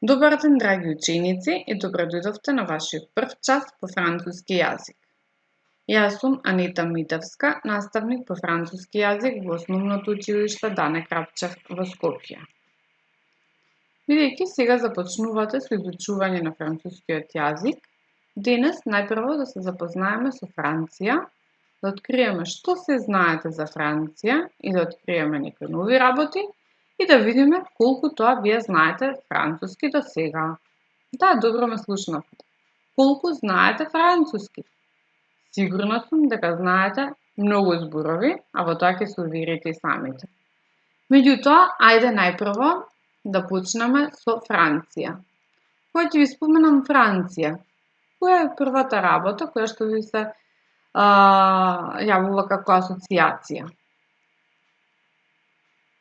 Добар ден, драги ученици, и добро дојдовте на вашиот прв час по француски јазик. Јас сум Анита Митевска, наставник по француски јазик во Основното училиште Дане Крапчев во Скопје. Бидејќи сега започнувате со изучување на францускиот јазик, денес најпрво да се запознаеме со Франција, да откриеме што се знаете за Франција и да откриеме некои нови работи и да видиме колку тоа вие знаете француски до сега. Да, добро ме слушнавте. Колку знаете француски? Сигурна сум дека знаете многу зборови, а во тоа ќе се уверите и самите. Меѓутоа, ајде најпрво да почнеме со Франција. Кога ќе ви споменам Франција, која е првата работа која што ви се јавува како асоцијација?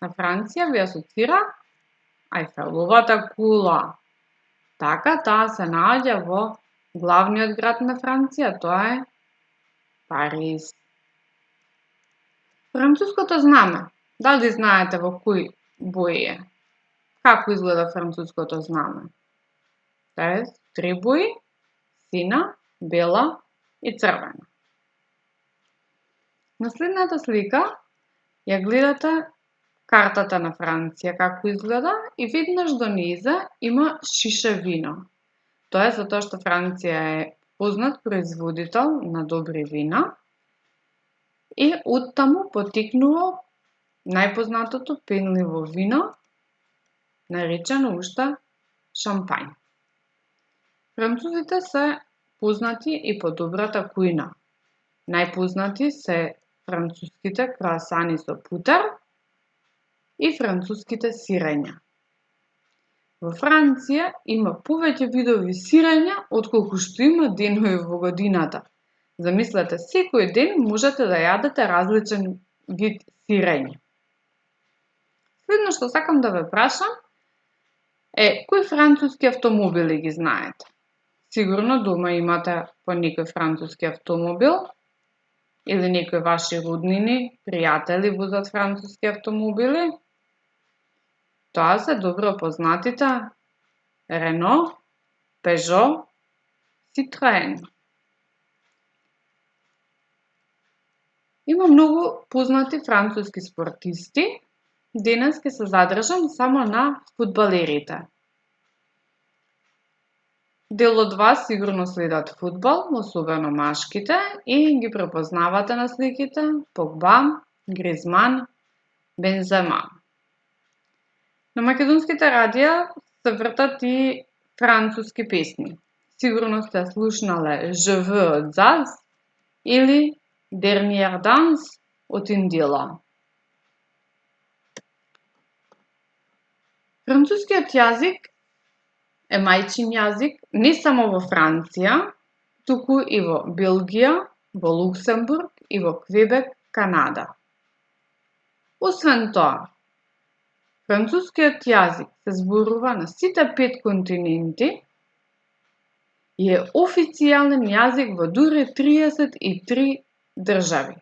На Франција ви асоцира Ајфеловата кула. Така, таа се наоѓа во главниот град на Франција, тоа е Париз. Француското знаме. Дали знаете во кои бои е? Како изгледа француското знаме? Тоа е три бои: сина, бела и црвена. На следната слика ја гледате картата на Франција како изгледа и веднаш до низа има шише вино. Тоа е затоа што Франција е познат производител на добри вина и оттаму потекнува најпознатото пенливо вино, наречено уште шампањ. Французите се познати и по добрата кујна. Најпознати се француските круасани со путер и француските сирења. Во Франција има повеќе видови сирења отколку што има денови во годината. Замислете, секој ден можете да јадете различен вид сирење. Следно што сакам да ве прашам е кои француски автомобили ги знаете? Сигурно дома имате по некој француски автомобил или некои ваши роднини, пријатели возат француски автомобили. Тоа се добро познатите Рено, Пежо, Ситроен. Има многу познати француски спортисти. Денес ќе се задржам само на фудбалерите. Дел од вас сигурно следат фудбал, особено машките, и ги препознавате на сликите Погба, Гризман, Бензема. На македонските радија се вртат и француски песни. Сигурно сте слушнале Je veux Zaz или Dernière danse од Индила. Францускиот јазик е мајчин јазик не само во Франција, туку и во Белгија, во Луксембург и во Квебек, Канада. Освен тоа, францускиот јазик се зборува на сите 5 континенти и е официјален јазик во дури 33 држави.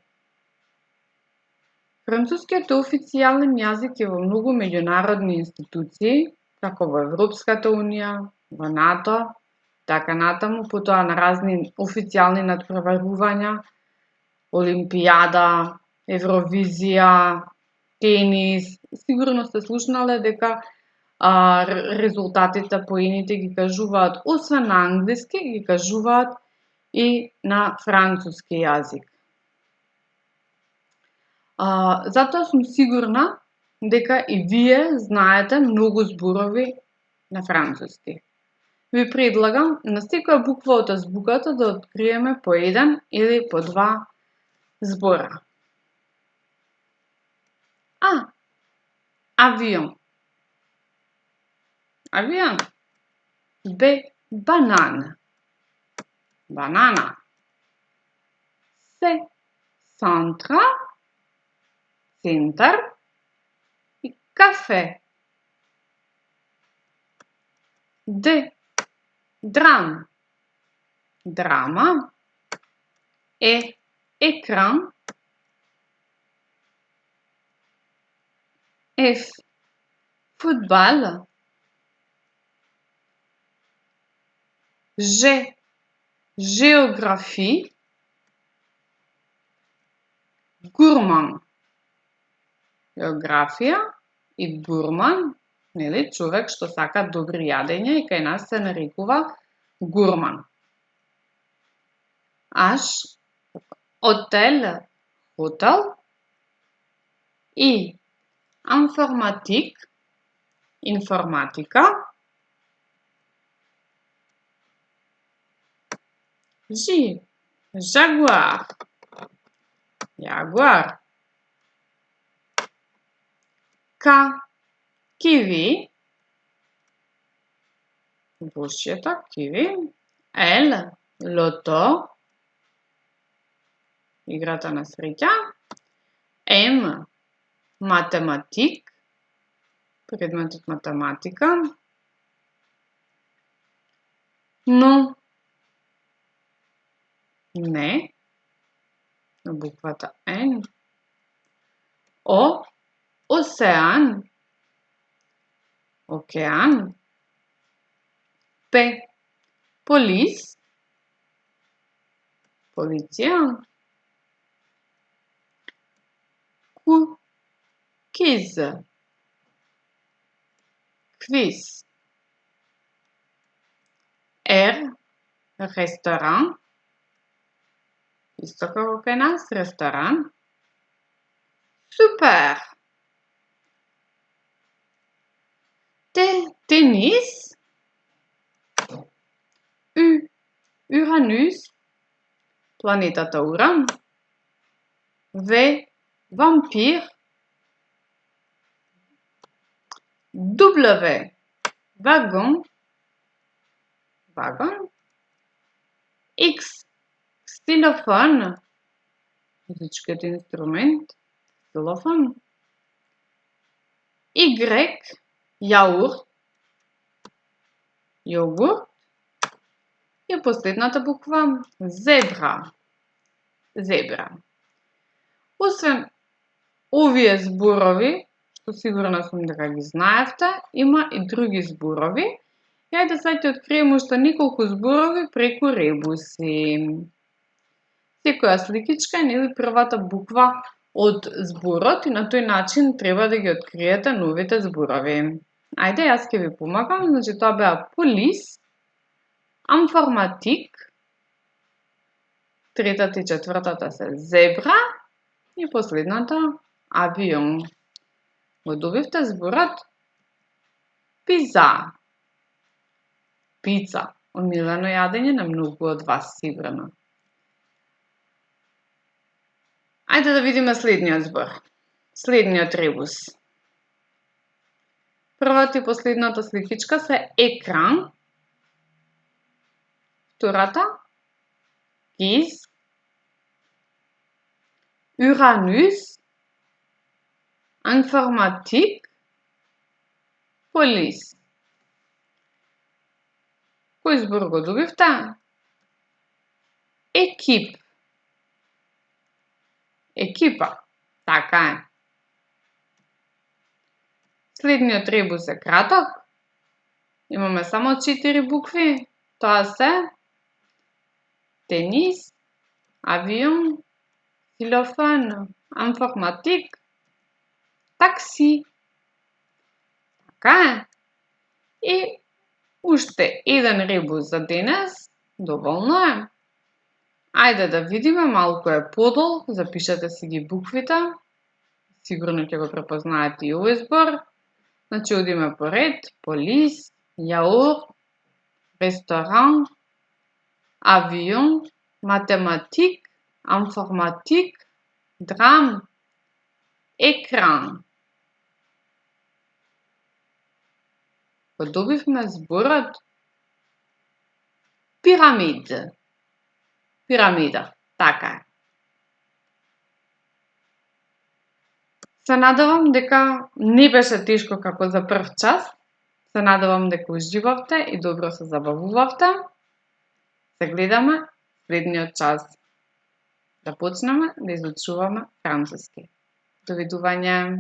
Францускиот е официјален јазик и во многу меѓународни институции, како во Европската унија, во НАТО, така натаму, потоа на разни официјални натпреварувања, Олимпијада, Евровизија, тенис. Сигурно сте слушнале дека резултатите, поените ги кажуваат освен на англиски, ги кажуваат и на француски јазик. Затоа сум сигурна дека и вие знаете многу зборови на француски. Ви предлагам на секоја буква од азбуката да откриеме по еден или по два збора. Авион. Авион. Б. Банан. Банана. С. Сантра. Центар и кафе. Д. Драм. Драма. Е. Екран. Ф. Фудбал. Ж. Географи. Гурман. Географија и гурман, нели, човек што сака добри јадења и кај нас се нарекува гурман. Аш, отел, хотел и информатик, информатика. Жи, жагуар, јагуар. К, киви, вошјето, киви. Л, лото, играта на среќа. М, математик, предметот математика. Н, не, на буквата Н. О, осеан, океан. П, полис, полиција. Q, киз, квиз. Р, ресторан, исто како кај нас, ресторан. Супер! Т, тенис. У, Уранус, планетата Уран. В, вампир. W, вагон, вагон. X, ксилофон, музичкиот инструмент, ксилофон. Y, јаурт, јогурт. И последната буква, зебра, зебра. Освен овие зборови, што сигурна сум дека ги знаевте, има и други зборови. И ајде сега ќе откриеме уште неколку зборови преку ребуси. Секоја сликичка е нели првата буква од зборот и на тој начин треба да ги откриете новите зборови. Ајде, јас ќе ви помагам. Значи, тоа беа полис, информатик, третата и четвртата се зебра и последната авион. Го добивте зборот пиза. Пица, омилено јадење на многу од вас сигурно. Ајде да видиме следниот збор. Следниот ребус. Првата и последната сликичка се екран. Втората киз, Уранус, информатик, полис. Кој збор го добивте? Екип. Екипа. Така е. Следниот ребус е краток. Имаме само 4 букви. Тоа се тенис, авион, ксилофон, информатик, такси. Така е. И уште еден ребус за денес. Доволно е. Ајде да видиме, малку е подол, запишете си ги буквите. Сигурно ќе го препознаете и овој збор. Значи, одиме по ред. Полис, јаурт, ресторан, авион, математик, информатик, драм, екран. Го добивме зборот пирамид. Пирамида, така е. Се надевам дека не беше тешко како за прв час. Се надевам дека уживавте и добро се забавувавте. Се гледаме следниот час. Да почнеме да изучуваме француски. Довидување!